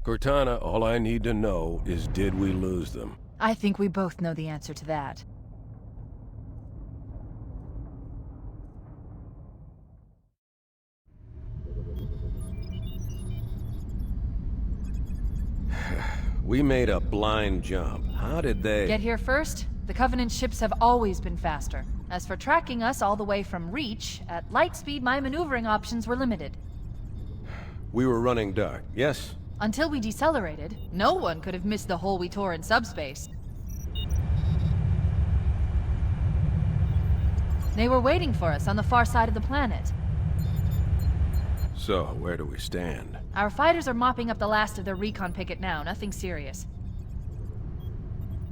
Cortana, all I need to know is did we lose them? I think we both know the answer to that. We made a blind jump. How did they... Get here first? The Covenant ships have always been faster. As for tracking us all the way from Reach, at light speed my maneuvering options were limited. We were running dark, yes? Until we decelerated, no one could have missed the hole we tore in subspace. They were waiting for us on the far side of the planet. So, where do we stand? Our fighters are mopping up the last of their recon picket now, nothing serious.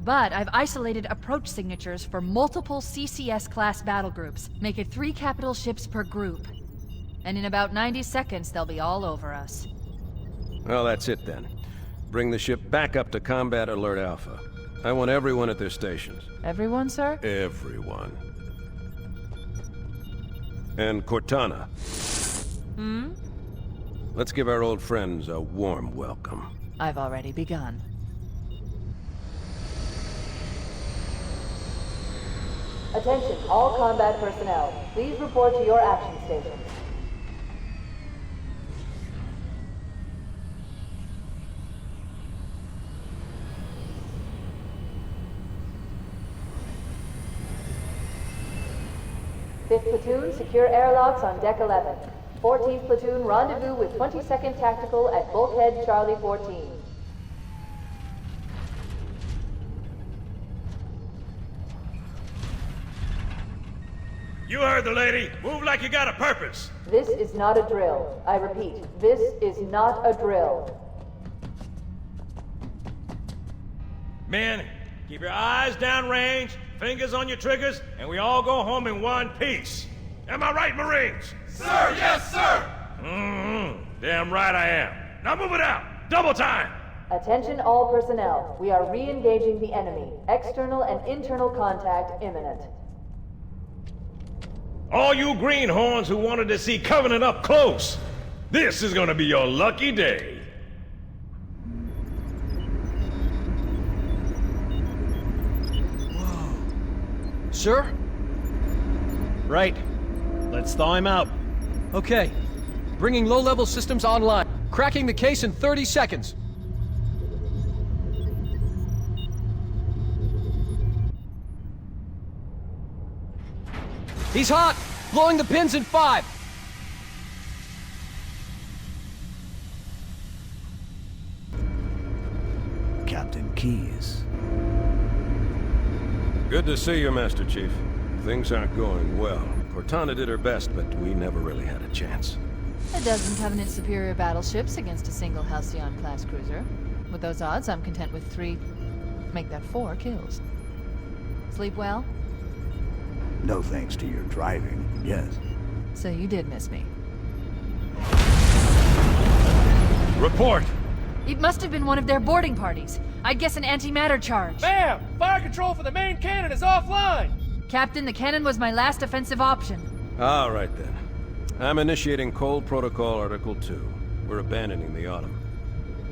But I've isolated approach signatures for multiple CCS-class battle groups. Make it 3 capital ships per group. And in about 90 seconds, they'll be all over us. Well, that's it then. Bring the ship back up to Combat Alert Alpha. I want everyone at their stations. Everyone, sir? Everyone. And Cortana. Hmm? Let's give our old friends a warm welcome. I've already begun. Attention, all combat personnel. Please report to your action stations. Fifth platoon, secure airlocks on deck 11. 14th platoon, rendezvous with 22nd Tactical at Bulkhead Charlie 14. You heard the lady. Move like you got a purpose. This is not a drill. I repeat, this is not a drill. Men, keep your eyes downrange, fingers on your triggers, and we all go home in one piece. Am I right, Marines? Sir, yes, sir! Damn right I am. Now move it out. Double time. Attention all personnel. We are re-engaging the enemy. External and internal contact imminent. All you greenhorns who wanted to see Covenant up close, this is gonna be your lucky day. Sir? Right. Let's thaw him out. Okay. Bringing low-level systems online. Cracking the case in 30 seconds. He's hot! Blowing the pins in 5! Captain Keyes. Good to see you, Master Chief. Things aren't going well. Cortana did her best, but we never really had a chance. A dozen Covenant superior battleships against a single Halcyon-class cruiser. With those odds, I'm content with 3... make that 4 kills. Sleep well? No thanks to your driving, yes. So you did miss me. Report. It must have been one of their boarding parties. I'd guess an antimatter charge. Bam! Fire control for the main cannon is offline! Captain, the cannon was my last offensive option. All right, then. I'm initiating Cold Protocol Article 2. We're abandoning the Autumn.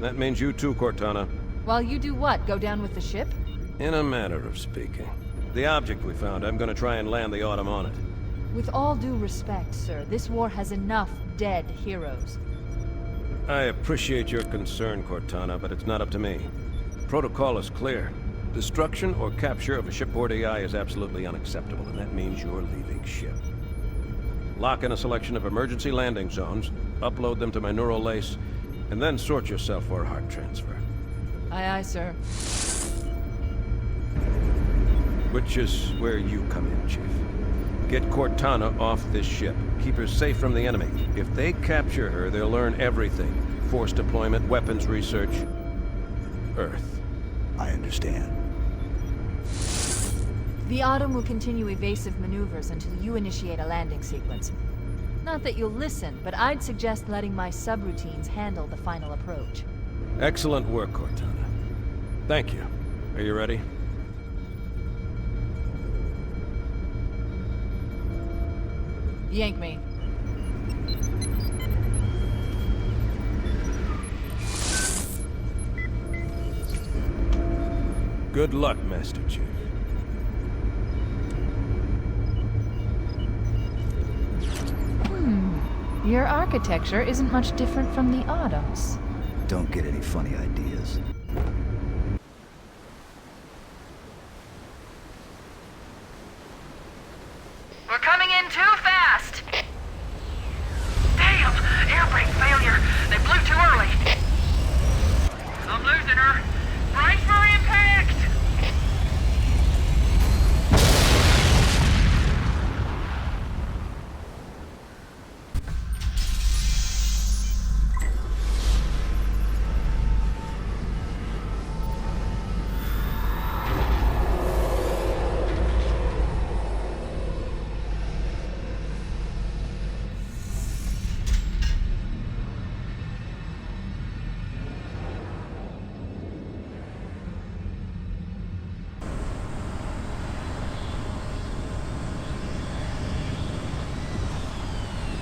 That means you too, Cortana. While you do what? Go down with the ship? In a manner of speaking. The object we found, I'm gonna try and land the Autumn on it. With all due respect, sir, this war has enough dead heroes. I appreciate your concern, Cortana, but it's not up to me. The protocol is clear. Destruction or capture of a shipboard AI is absolutely unacceptable, and that means you're leaving ship. Lock in a selection of emergency landing zones, upload them to my neural lace, and then sort yourself for a heart transfer. Aye, aye, sir. Which is where you come in, Chief. Get Cortana off this ship. Keep her safe from the enemy. If they capture her, they'll learn everything. Force deployment, weapons research. Earth. I understand. The Autumn will continue evasive maneuvers until you initiate a landing sequence. Not that you'll listen, but I'd suggest letting my subroutines handle the final approach. Excellent work, Cortana. Thank you. Are you ready? Yank me. Good luck, Master Chief. Your architecture isn't much different from the Autumn's. Don't get any funny ideas. We're coming in too fast! Damn! Air brake failure! They blew too early! I'm losing her! Brace for impact!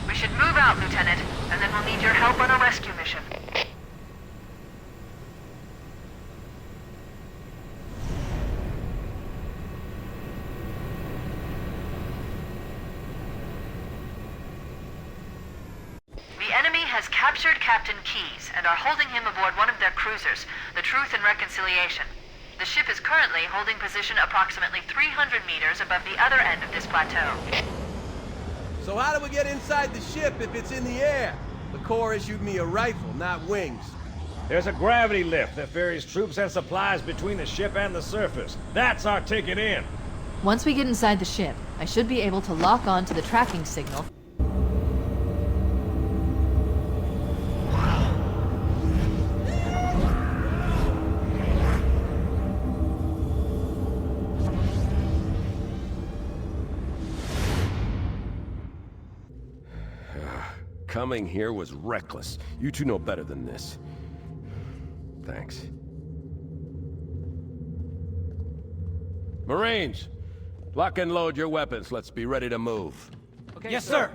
We should move out, Lieutenant, and then we'll need your help on a rescue mission. The enemy has captured Captain Keyes and are holding him aboard one of their cruisers, the Truth and Reconciliation. The ship is currently holding position approximately 300 meters above the other end of this plateau. So how do we get inside the ship if it's in the air? The Corps issued me a rifle, not wings. There's a gravity lift that ferries troops and supplies between the ship and the surface. That's our ticket in. Once we get inside the ship, I should be able to lock on to the tracking signal. Coming here was reckless. You two know better than this. Thanks. Marines, lock and load your weapons. Let's be ready to move. Okay, Yes, sir.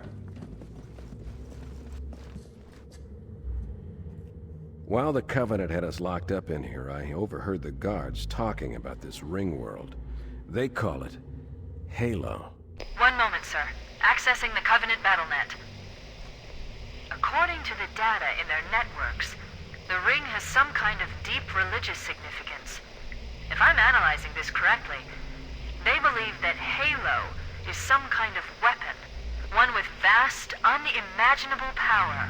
While the Covenant had us locked up in here, I overheard the guards talking about this ring world. They call it Halo. One moment, sir. Accessing the Covenant BattleNet. According to the data in their networks, the ring has some kind of deep religious significance. If I'm analyzing this correctly, they believe that Halo is some kind of weapon, one with vast, unimaginable power.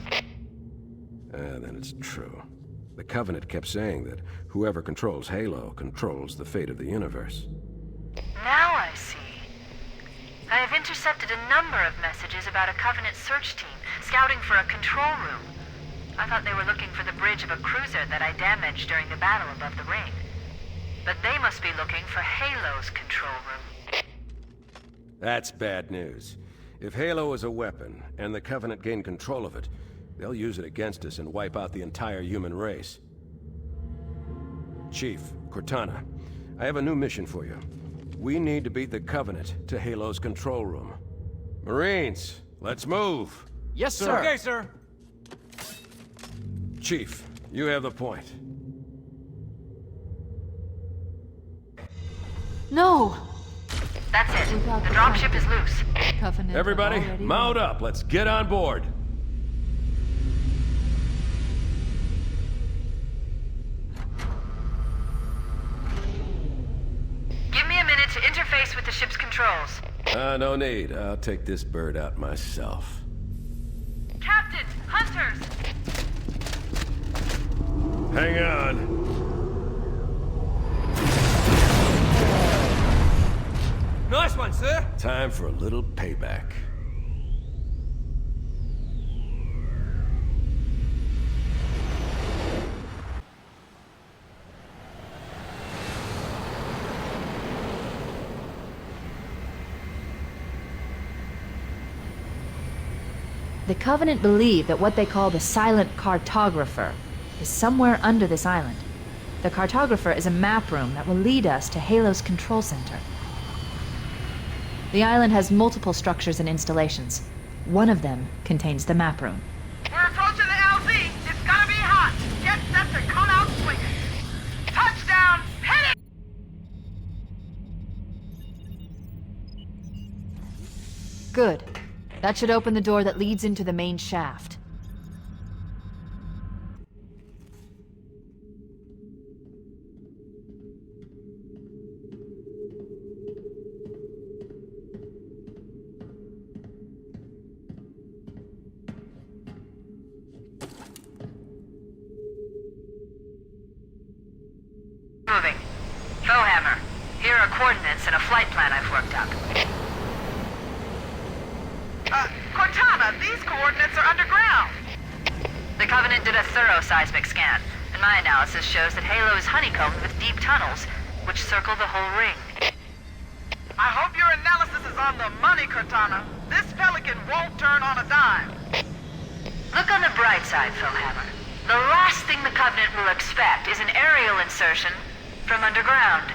Then it's true. The Covenant kept saying that whoever controls Halo controls the fate of the universe. Now I see. I have intercepted a number of messages about a Covenant search team scouting for a control room. I thought they were looking for the bridge of a cruiser that I damaged during the battle above the ring. But they must be looking for Halo's control room. That's bad news. If Halo is a weapon, and the Covenant gain control of it, they'll use it against us and wipe out the entire human race. Chief, Cortana, I have a new mission for you. We need to beat the Covenant to Halo's control room. Marines, let's move! Yes, sir. Okay, sir. Chief, you have the point. No! That's it. Without The the dropship is loose. Covenant Everybody, already mount won. up. Let's get on board. Give me a minute to interface with the ship's controls. No need. I'll take this bird out myself. Captain! Hunters! Hang on. Nice one, sir. Time for a little payback. The Covenant believe that what they call the Silent Cartographer is somewhere under this island. The Cartographer is a map room that will lead us to Halo's control center. The island has multiple structures and installations. One of them contains the map room. We're approaching the LZ. It's gonna be hot. Get set to come out swinging. Touchdown! Hit it! Good. That should open the door that leads into the main shaft. Moving. Bowhammer, here are coordinates and a flight plan I've worked up. Cortana, these coordinates are underground. The Covenant did a thorough seismic scan, and my analysis shows that Halo is honeycombed with deep tunnels, which circle the whole ring. I hope your analysis is on the money, Cortana. This Pelican won't turn on a dime. Look on the bright side, Philhammer. The last thing the Covenant will expect is an aerial insertion from underground.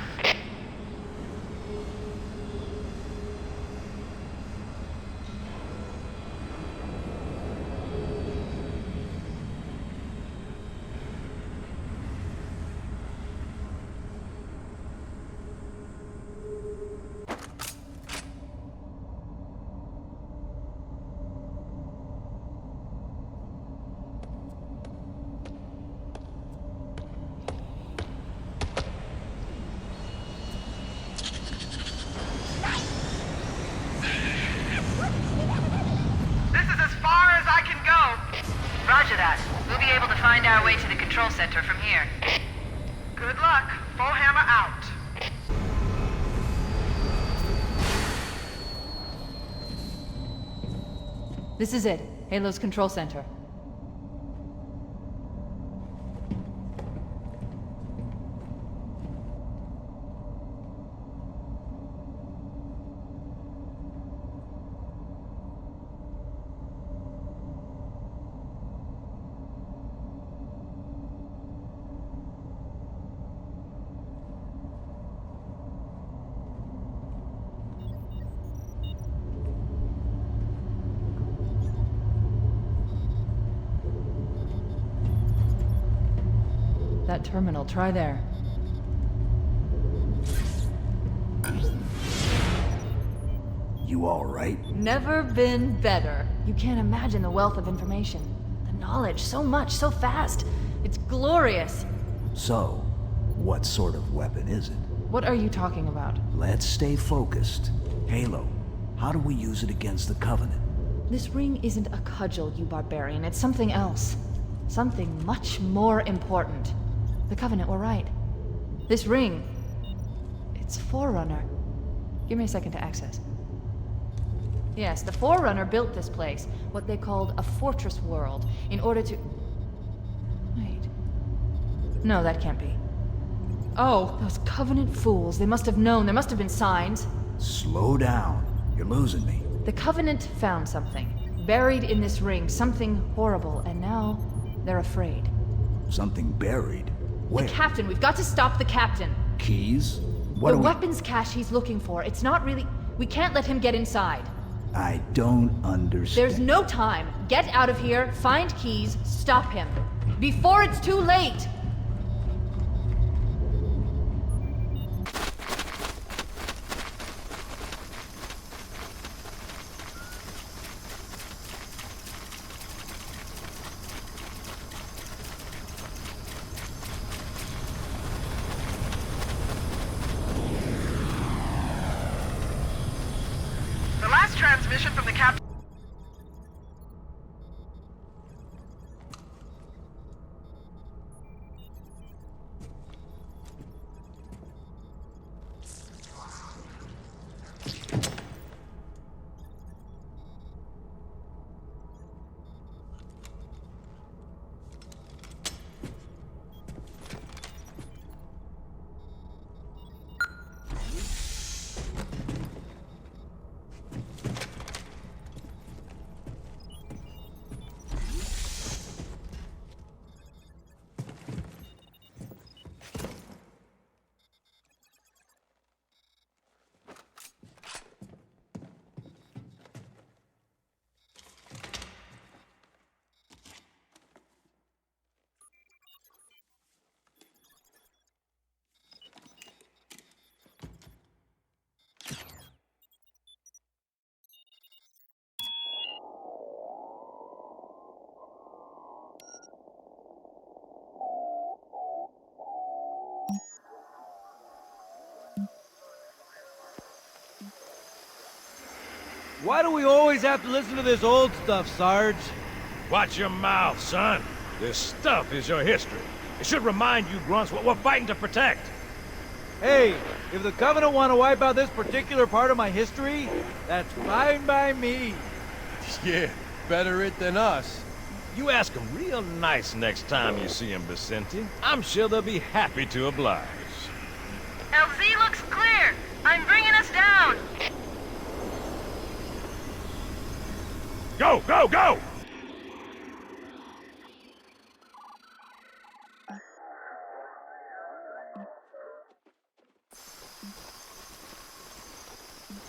Roger that. We'll be able to find our way to the control center from here. Good luck. Bowhammer out. This is it. Halo's control center. That terminal, try there. You all right? Never been better. You can't imagine the wealth of information. The knowledge, so much, so fast. It's glorious. So, what sort of weapon is it? What are you talking about? Let's stay focused. Halo, how do we use it against the Covenant? This ring isn't a cudgel, you barbarian. It's something else. Something much more important. The Covenant were right. This ring, it's Forerunner. Give me a second to access. Yes, the Forerunner built this place, what they called a fortress world, in order to... Wait. No, that can't be. Oh, those Covenant fools. They must have known. There must have been signs. Slow down. You're losing me. The Covenant found something. Buried in this ring. Something horrible, and now they're afraid. Something buried? Where? The captain. We've got to stop the captain. Keys? What The are we... weapons cache he's looking for. It's not really... We can't let him get inside. I don't understand. There's no time. Get out of here, find keys, stop him. Before it's too late! The last transmission from the captain. Why do we always have to listen to this old stuff, Sarge? Watch your mouth, son. This stuff is your history. It should remind you grunts what we're fighting to protect. Hey, if the Covenant want to wipe out this particular part of my history, that's fine by me. Yeah, better it than us. You ask them real nice next time you see them, Vicente. I'm sure they'll be happy to oblige. LZ looks clear. I'm bringing us down. Go, go, go!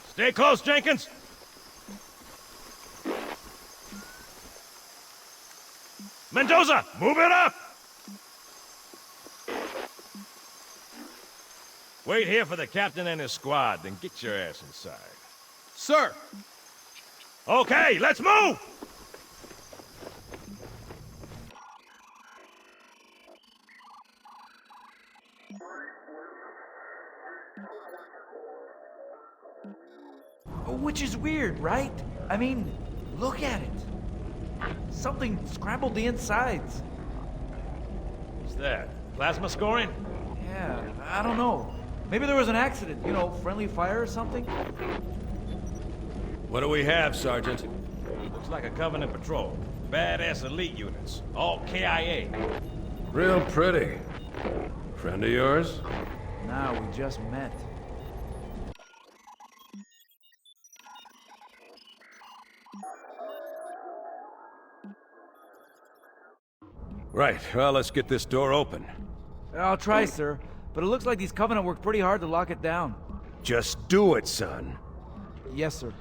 Stay close, Jenkins. Mendoza, move it up! Wait here for the captain and his squad, then get your ass inside. Sir! Okay, let's move! Which is weird, right? I mean, look at it. Something scrambled the insides. What's that? Plasma scoring? Yeah, I don't know. Maybe there was an accident, you know, friendly fire or something? What do we have, Sergeant? Looks like a Covenant patrol. Badass elite units. All KIA. Real pretty. Friend of yours? Nah, we just met. Right, well, let's get this door open. I'll try, sir. But it looks like these Covenant worked pretty hard to lock it down. Just do it, son. Yes, sir.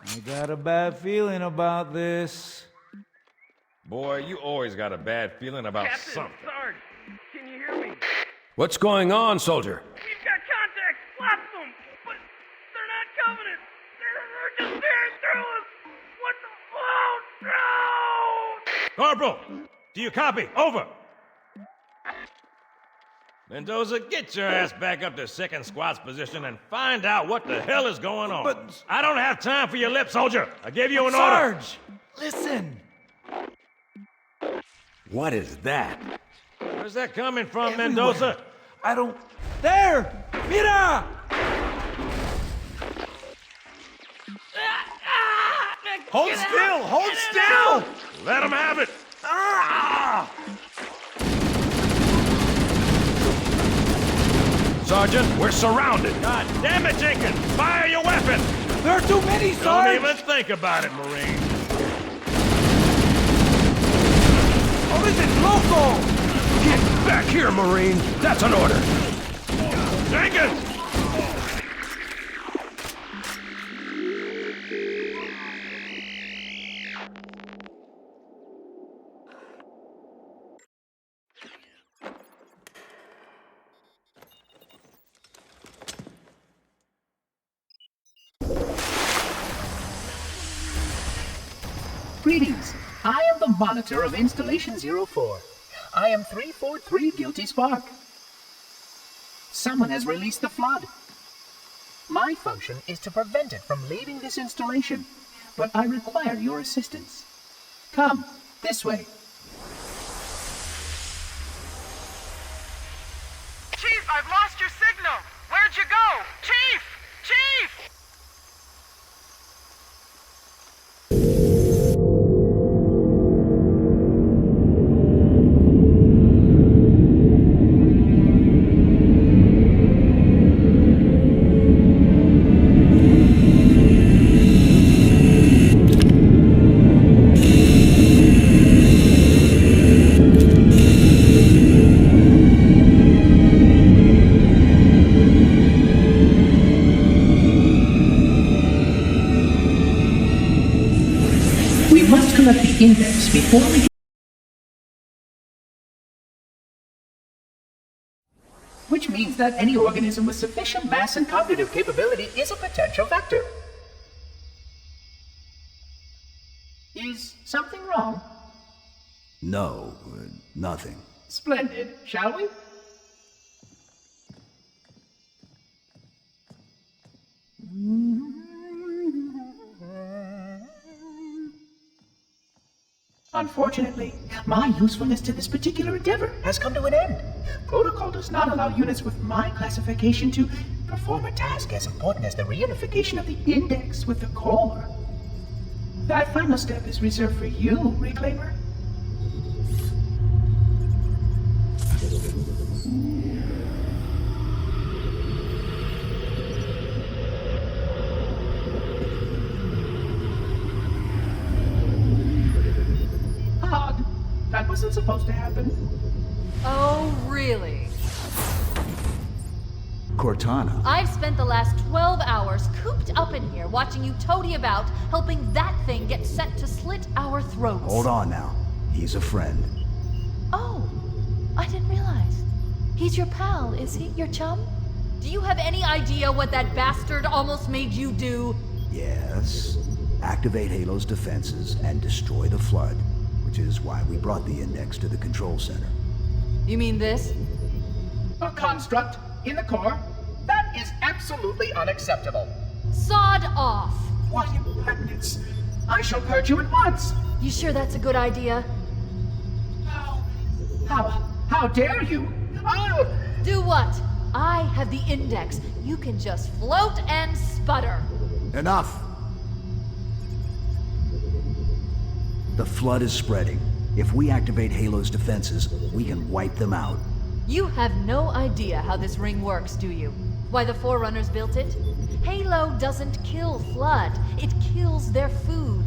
I got a bad feeling about this. Boy, you always got a bad feeling about Captain, something. Sarge, can you hear me? What's going on, soldier? We've got contact, lots of them, but they're not Covenant. They're just staring through us. What the? Oh, no! Corporal, do you copy? Over. Mendoza, get your ass back up to second squad's position and find out what the hell is going on. But I don't have time for your lip, soldier. I gave you an order. Sarge, listen. What is that? Where's that coming from, Everywhere. Mendoza? I don't... There! Mira! Hold still! Hold still! Let him have it. Sergeant, we're surrounded. God damn it, Jenkins! Fire your weapon! There are too many, Sarge! Don't even think about it, Marine. Oh, this is local! Get back here, Marine! That's an order! Jenkins! Greetings. I am the monitor of Installation 04. I am 343 Guilty Spark. Someone has released the flood. My function is to prevent it from leaving this installation, but I require your assistance. Come, this way. Chief, I've lost your signal. Where'd you go? Chief! Chief! index before we... Which means that any organism with sufficient mass and cognitive capability is a potential vector. Is something wrong? No, nothing. Splendid, shall we? Unfortunately, my usefulness to this particular endeavor has come to an end. Protocol does not allow units with my classification to perform a task as important as the reunification of the index with the core. That final step is reserved for you, Reclaimer. Odd. That wasn't supposed to happen. Oh, really? Cortana. I've spent the last 12 hours cooped up in here watching you toady about, helping that thing get set to slit our throats. Hold on now. He's a friend. Oh, I didn't realize. He's your pal, is he? Your chum? Do you have any idea what that bastard almost made you do? Yes. Activate Halo's defenses and destroy the Flood, which is why we brought the index to the control center. You mean this? A construct in the core? That is absolutely unacceptable. Sod off! What impertinence! I shall purge you at once! You sure that's a good idea? How dare you? I'll... Do what? I have the index. You can just float and sputter. Enough! The Flood is spreading. If we activate Halo's defenses, we can wipe them out. You have no idea how this ring works, do you? Why the Forerunners built it? Halo doesn't kill Flood. It kills their food.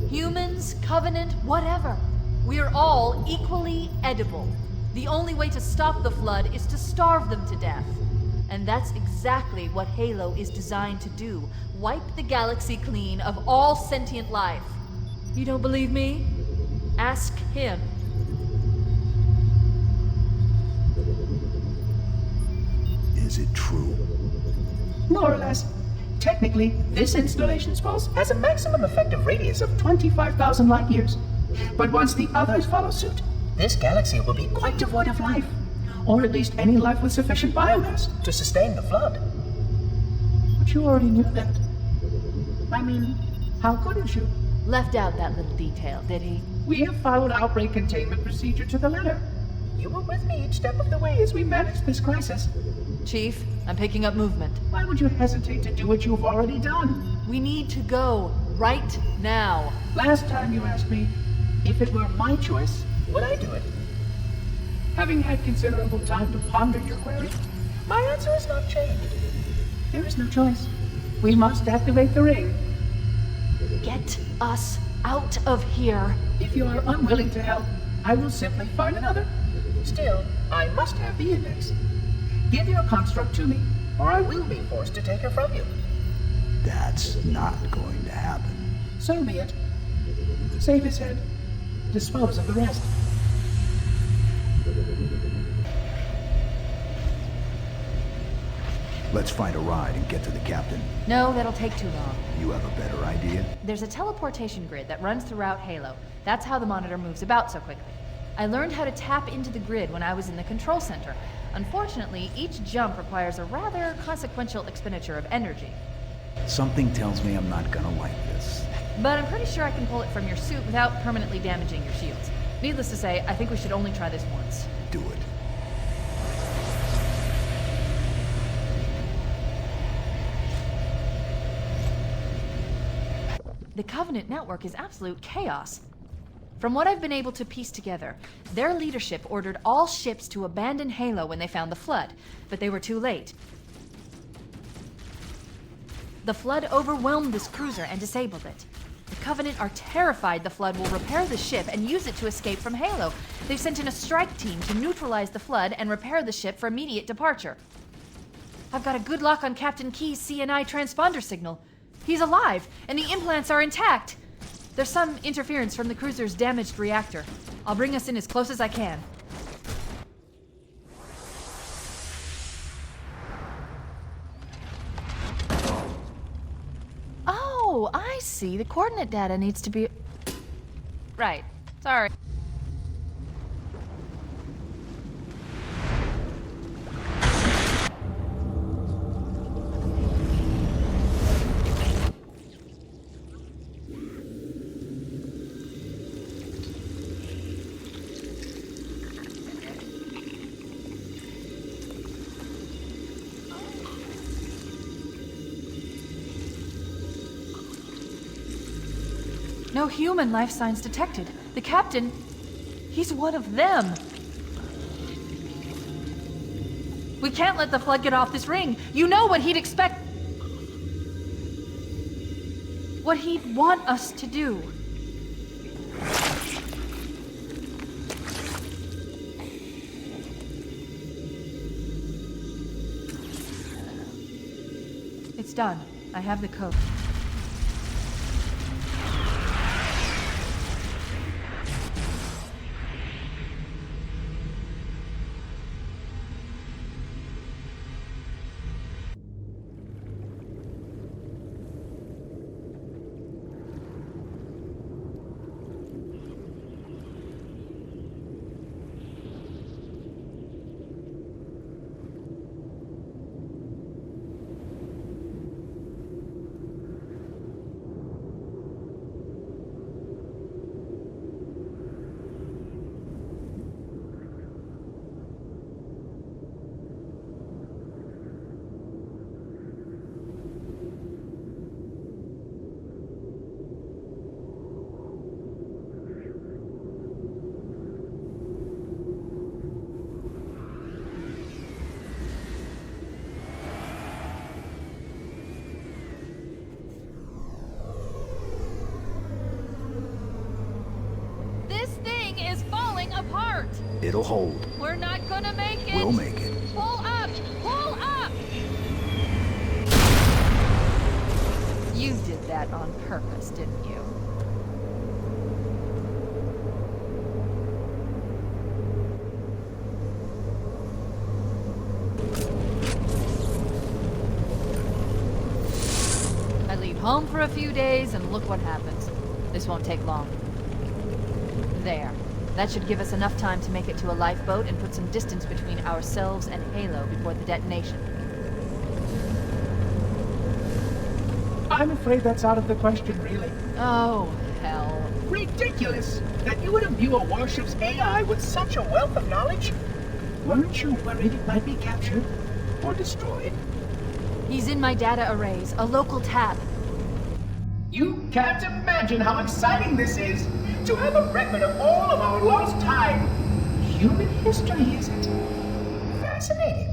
Humans, Covenant, whatever. We're all equally edible. The only way to stop the Flood is to starve them to death. And that's exactly what Halo is designed to do. Wipe the galaxy clean of all sentient life. You don't believe me? Ask him. Is it true? More or less. Technically, this installation's pulse has a maximum effective radius of 25,000 light years. But once the others follow suit, this galaxy will be quite devoid of life. Or at least any life with sufficient biomass to sustain the Flood. But you already knew that. I mean, how couldn't you? Left out that little detail, did he? We have followed outbreak containment procedure to the letter. You were with me each step of the way as we managed this crisis. Chief, I'm picking up movement. Why would you hesitate to do what you've already done? We need to go right now. Last time you asked me, if it were my choice, would I do it? Having had considerable time to ponder your query, my answer has not changed. There is no choice. We must activate the ring. Get us out of here. If you are unwilling to help, I will simply find another. Still, I must have the index. Give your construct to me, or I will be forced to take her from you. That's not going to happen. So be it. Save his head. Dispose of the rest. Let's find a ride and get to the captain. No, that'll take too long. You have a better idea? There's a teleportation grid that runs throughout Halo. That's how the monitor moves about so quickly. I learned how to tap into the grid when I was in the control center. Unfortunately, each jump requires a rather consequential expenditure of energy. Something tells me I'm not gonna like this. But I'm pretty sure I can pull it from your suit without permanently damaging your shields. Needless to say, I think we should only try this once. Do it. The Covenant network is absolute chaos. From what I've been able to piece together, their leadership ordered all ships to abandon Halo when they found the Flood, but they were too late. The Flood overwhelmed this cruiser and disabled it. The Covenant are terrified the Flood will repair the ship and use it to escape from Halo. They've sent in a strike team to neutralize the Flood and repair the ship for immediate departure. I've got a good lock on Captain Key's CNI transponder signal. He's alive, and the implants are intact. There's some interference from the cruiser's damaged reactor. I'll bring us in as close as I can. Oh, I see. The coordinate data needs to be... Right. Sorry. No human life signs detected. The captain, he's one of them. We can't let the flood get off this ring. You know what he'd expect. What he'd want us to do. It's done. I have the code. It'll hold. We're not gonna make it. We'll make it. Pull up! Pull up! You did that on purpose, didn't you? I leave home for a few days and look what happens. This won't take long. There. That should give us enough time to make it to a lifeboat and put some distance between ourselves and Halo before the detonation. I'm afraid that's out of the question, really. Oh, hell. Ridiculous! That you would imbue a warship's AI with such a wealth of knowledge? Weren't you worried it might be captured? Or destroyed? He's in my data arrays, a local tab. You can't imagine how exciting this is! To have a record of all of our lost time! Human history, isn't it? Fascinating.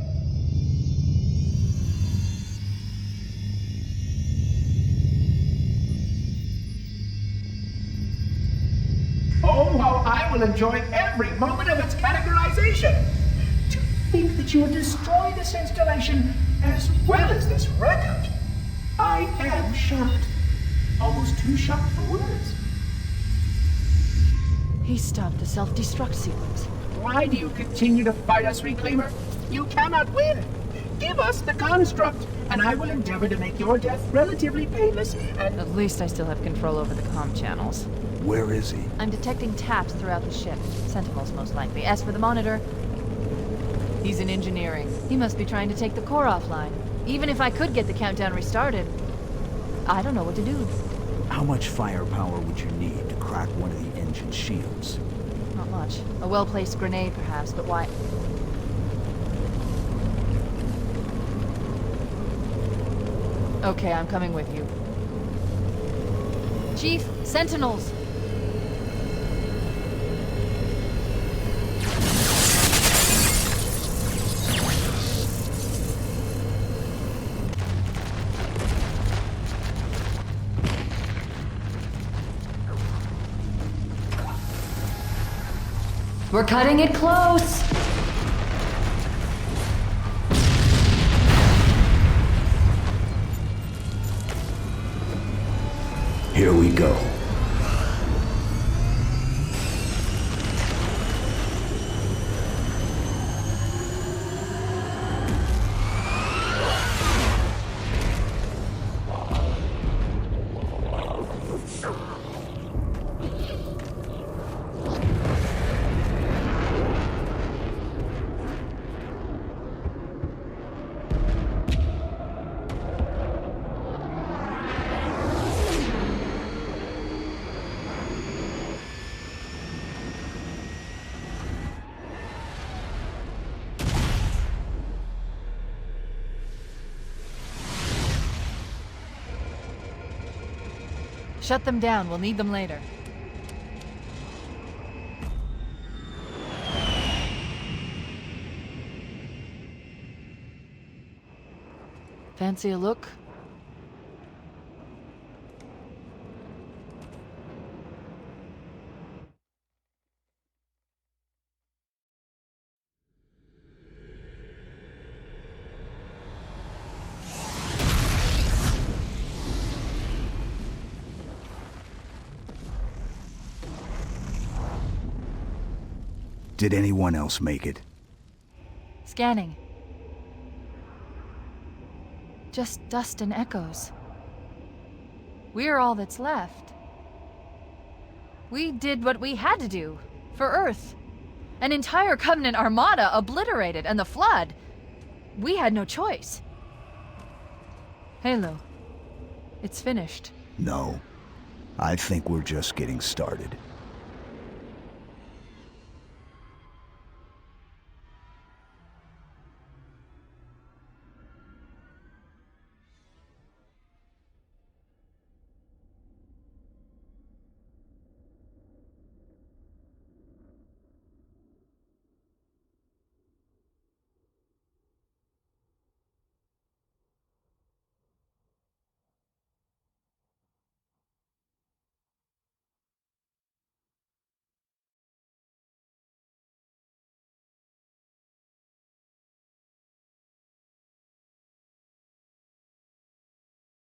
Oh, how I will enjoy every moment of its categorization! To think that you would destroy this installation as well as this record! I am shocked. Almost too shocked for words. He stopped the self-destruct sequence. Why do you continue to fight us, Reclaimer? You cannot win! Give us the construct, and I will endeavor to make your death relatively painless and... At least I still have control over the comm channels. Where is he? I'm detecting taps throughout the ship. Sentinels, most likely. As for the monitor, he's in engineering. He must be trying to take the core offline. Even if I could get the countdown restarted, I don't know what to do. How much firepower would you need to crack one of the engine shields? Not much. A well-placed grenade, perhaps, but why? Okay, I'm coming with you. Chief, Sentinels! We're cutting it close! Here we go. Shut them down. We'll need them later. Fancy a look? Did anyone else make it? Scanning. Just dust and echoes. We're all that's left. We did what we had to do, for Earth. An entire Covenant armada obliterated, and the Flood. We had no choice. Halo. It's finished. No. I think we're just getting started.